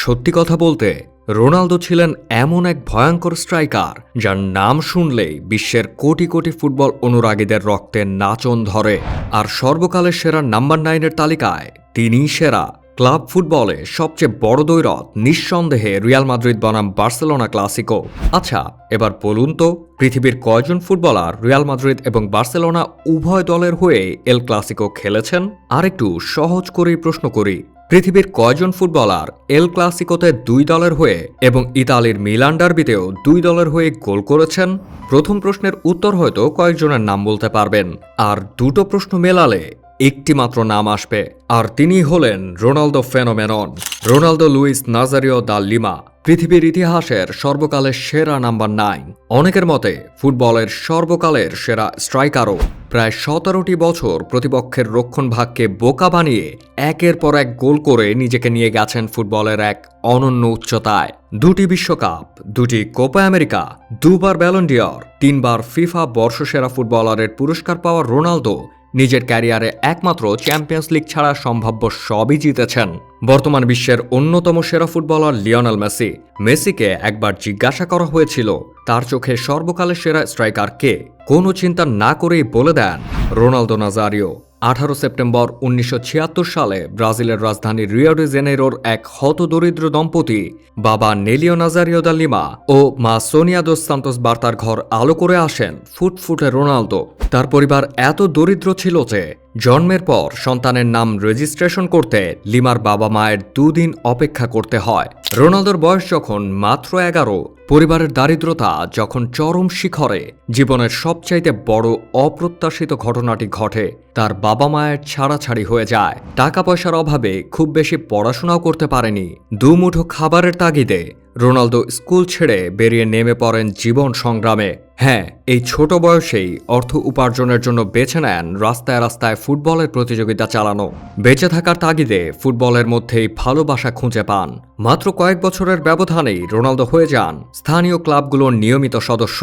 সত্যি কথা বলতে রোনালদো ছিলেন এমন এক ভয়ঙ্কর স্ট্রাইকার যার নাম শুনলেই বিশ্বের কোটি কোটি ফুটবল অনুরাগীদের রক্তে নাচন ধরে। আর সর্বকালের সেরা নাম্বার 9-এর তালিকায় তিনিই সেরা। ক্লাব ফুটবলে সবচেয়ে বড় দ্বৈরথ নিঃসন্দেহে রিয়াল মাদ্রিদ বনাম বার্সেলোনা ক্লাসিকো। আচ্ছা, এবার বলুন তো পৃথিবীর কয়জন ফুটবলার রিয়াল মাদ্রিদ এবং বার্সেলোনা উভয় দলের হয়ে এল ক্লাসিকো খেলেছেন? আর একটু সহজ করেই প্রশ্ন করি, পৃথিবীর কয়জন ফুটবলার এল ক্লাসিকোতে দুই দলের হয়ে এবং ইতালির মিলান ডার্বিতেও দুই দলের হয়ে গোল করেছেন? প্রথম প্রশ্নের উত্তর হয়তো কয়েকজনের নাম বলতে পারবেন, আর দুটো প্রশ্ন মেলালে একটি মাত্র নাম আসবে, আর তিনি হলেন Ronaldo Phenomenon, Ronaldo Luis Nazario da Lima, পৃথিবীর ইতিহাসের সর্বকালের সেরা নাম্বার 9। অনেকের মতে ফুটবলের সর্বকালের সেরা স্ট্রাইকারও। প্রায় 17টি বছর প্রতিপক্ষের রক্ষণভাগকে বোকা বানিয়ে একের পর এক গোল করে নিজেকে নিয়ে গেছেন ফুটবলের এক অনন্য উচ্চতায়। দুটি বিশ্বকাপ, দুটি কোপা আমেরিকা, দুবার ব্যালন ডি'অর, 3বার ফিফা বর্ষসেরা ফুটবলারের পুরস্কার পাওয়া রোনালদো নিজের ক্যারিয়ারে একমাত্র চ্যাম্পিয়ন্স লিগ ছাড়া সম্ভাব্য সবই জিতেছেন। বর্তমান বিশ্বের অন্যতম সেরা ফুটবলার লিওনেল মেসিকে একবার জিজ্ঞাসা করা হয়েছিল তার চোখে সর্বকালের সেরা স্ট্রাইকার কে, কোনো চিন্তা না করেই বলে দেন রোনালদো নাজারিও। 18 সেপ্টেম্বর 1976 সালে ব্রাজিলের রাজধানী রিও ডি জেনেইরোর এক হতদরিদ্র দম্পতি বাবা নেলিও নাজারিও দা লিমা ও মা সোনিয়া দোস সান্তোস বার্তার ঘর আলো করে আসেন ফুটফুটে রোনালদো। তার পরিবার এত দরিদ্র ছিল যে জন্মের পর সন্তানের নাম রেজিস্ট্রেশন করতে লিমার বাবা মায়ের 2 দিন অপেক্ষা করতে হয়। রোনালদোর বয়স যখন মাত্র 11, পরিবারের দারিদ্রতা যখন চরম শিখরে, জীবনের সবচাইতে বড় অপ্রত্যাশিত ঘটনাটি ঘটে। তার বাবা মায়ের ছাড়াছাড়ি হয়ে যায়। টাকা পয়সার অভাবে খুব বেশি পড়াশোনাও করতে পারেনি। দুমুঠো খাবারের তাগিদে রোনালদো স্কুল ছেড়ে বেরিয়ে নেমে পড়েন জীবন সংগ্রামে। হ্যাঁ, এই ছোট বয়সেই অর্থ উপার্জনের জন্য বেছে নেন রাস্তায় রাস্তায় ফুটবলের প্রতিযোগিতা চালানো। বেঁচে থাকার তাগিদে ফুটবলের মধ্যেই ভালোবাসা খুঁজে পান। মাত্র কয়েক বছরের ব্যবধানেই রোনালদো হয়ে যান স্থানীয় ক্লাবগুলোর নিয়মিত সদস্য।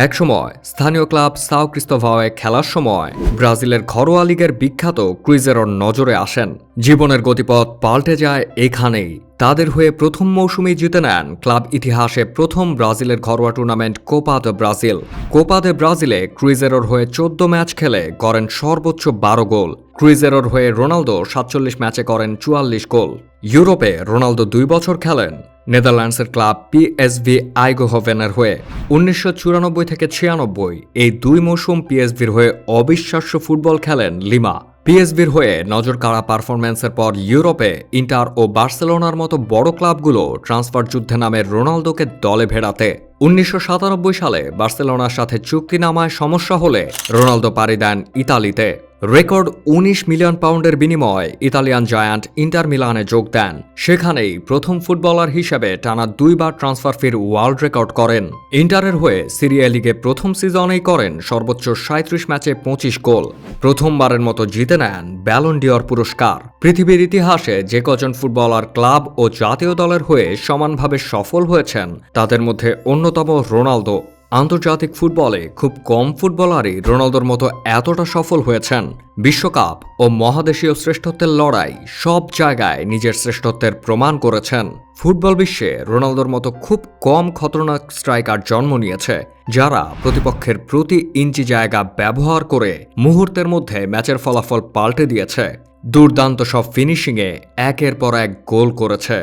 একসময় স্থানীয় ক্লাব সাও ক্রিস্টোভাওয়ে খেলার সময় ব্রাজিলের ঘরোয়া লিগের বিখ্যাত ক্রুইজেরোর নজরে আসেন। জীবনের গতিপথ পাল্টে যায় এখানেই। তাদের হয়ে প্রথম মৌসুমেই জিতে নেন ক্লাব ইতিহাসে প্রথম ব্রাজিলের ঘরোয়া টুর্নামেন্ট কোপা দে ব্রাজিল। কোপা দে ব্রাজিলে ক্রুইজেরোর হয়ে 14 ম্যাচ খেলে করেন সর্বোচ্চ 12 গোল। ক্রুইজেরোর হয়ে রোনালদো 47 ম্যাচে করেন 44 গোল। ইউরোপে রোনালদো 2 বছর খেলেন নেদারল্যান্ডসের ক্লাব পিএসভি আইগোহোভেনের হয়ে। 1994 থেকে 96 এই 2 মৌসুম পিএসভির হয়ে অবিশ্বাস্য ফুটবল খেলেন লিমা। পিএসভির হয়ে নজর কাড়া পারফরম্যান্সের পর ইউরোপে ইন্টার ও বার্সেলোনার মতো বড় ক্লাবগুলো ট্রান্সফার যুদ্ধে নামে রোনালদোকে দলে ভেড়াতে। 1997 সালে বার্সেলোনার সাথে চুক্তিনামায় সমস্যা হলে রোনালদো পাড়ি দেন ইতালিতে। রেকর্ড 19 মিলিয়ন পাউন্ডের বিনিময়ে ইতালিয়ান জায়ান্ট ইন্টার মিলানে যোগ দেন। সেখানেই প্রথম ফুটবলার হিসেবে টানা 2 বার ট্রান্সফার ফির ওয়ার্ল্ড রেকর্ড করেন। ইন্টারের হয়ে সিরিয়া লিগে প্রথম সিজনেই করেন সর্বোচ্চ 37 ম্যাচে 25 গোল। প্রথমবারের মতো জিতে নেন ব্যালন ডি'অর পুরস্কার। পৃথিবীর ইতিহাসে যে কজন ফুটবলার ক্লাব ও জাতীয় দলের হয়ে সমানভাবে সফল হয়েছেন তাদের মধ্যে অন্যতম রোনালদো। আন্তর্জাতিক ফুটবলে খুব কম ফুটবলারই রোনালদোর মতো এতটা সফল হয়েছেন। বিশ্বকাপ ও মহাদেশীয় শ্রেষ্ঠত্বের লড়াই সব জায়গায় নিজের শ্রেষ্ঠত্বের প্রমাণ করেছেন। ফুটবল বিশ্বে রোনালদোর মতো খুব কম খতরনাক স্ট্রাইকার জন্ম নিয়েছে যারা প্রতিপক্ষের প্রতি ইঞ্চি জায়গা ব্যবহার করে মুহূর্তের মধ্যে ম্যাচের ফলাফল পাল্টে দিয়েছে। দুর্দান্ত সব ফিনিশিংয়ে একের পর এক গোল করেছে।